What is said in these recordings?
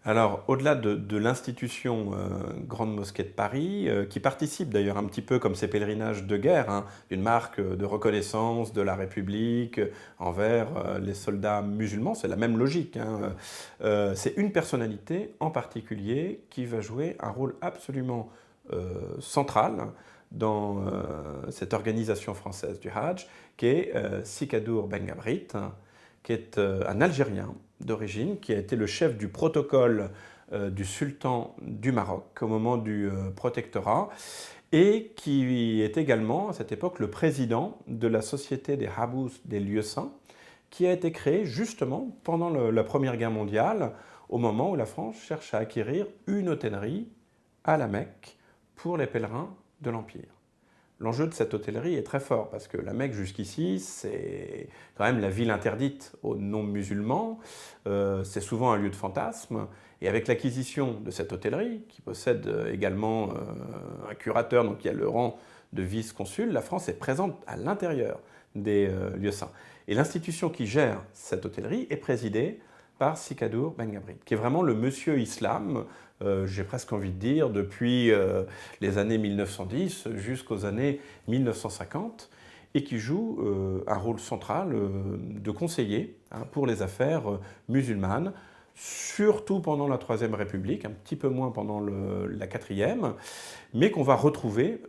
Alors, au-delà de l'institution Grande Mosquée de Paris, qui participe d'ailleurs un petit peu comme ces pèlerinages de guerre, hein, d'une marque de reconnaissance de la République envers les soldats musulmans, c'est la même logique, hein, c'est une personnalité en particulier qui va jouer un rôle absolument central dans cette organisation française du Hajj, qui est Sikadour Ben Gabrit, qui est un Algérien d'origine, qui a été le chef du protocole du sultan du Maroc au moment du protectorat et qui est également à cette époque le président de la Société des Habous des lieux saints qui a été créée justement pendant la Première Guerre mondiale au moment où la France cherche à acquérir une hôtellerie à la Mecque pour les pèlerins de l'Empire. L'enjeu de cette hôtellerie est très fort parce que la Mecque jusqu'ici, c'est quand même la ville interdite aux non-musulmans, c'est souvent un lieu de fantasme, et avec l'acquisition de cette hôtellerie, qui possède également un curateur, donc il y a le rang de vice-consul, la France est présente à l'intérieur des lieux saints. Et l'institution qui gère cette hôtellerie est présidée par Sikadour Ben Gabrit, qui est vraiment le monsieur islam, j'ai presque envie de dire, depuis les années 1910 jusqu'aux années 1950, et qui joue un rôle central de conseiller hein, pour les affaires musulmanes, surtout pendant la Troisième République, un petit peu moins pendant la Quatrième, mais qu'on va retrouver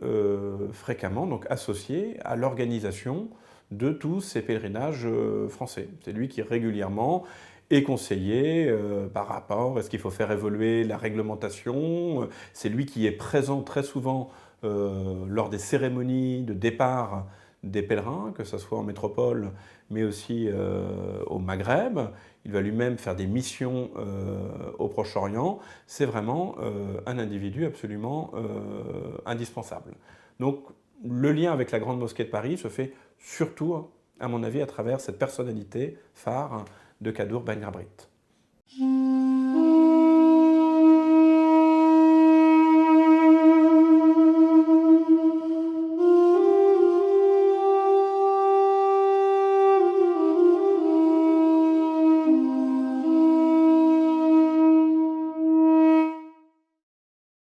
fréquemment, donc associé à l'organisation de tous ces pèlerinages français. C'est lui qui régulièrement est conseillé par rapport à ce qu'il faut faire évoluer la réglementation. C'est lui qui est présent très souvent lors des cérémonies de départ des pèlerins, que ce soit en métropole, mais aussi au Maghreb. Il va lui-même faire des missions au Proche-Orient. C'est vraiment un individu absolument indispensable. Donc, le lien avec la Grande Mosquée de Paris se fait surtout, à mon avis, à travers cette personnalité phare de Kadour Ben Gabrit.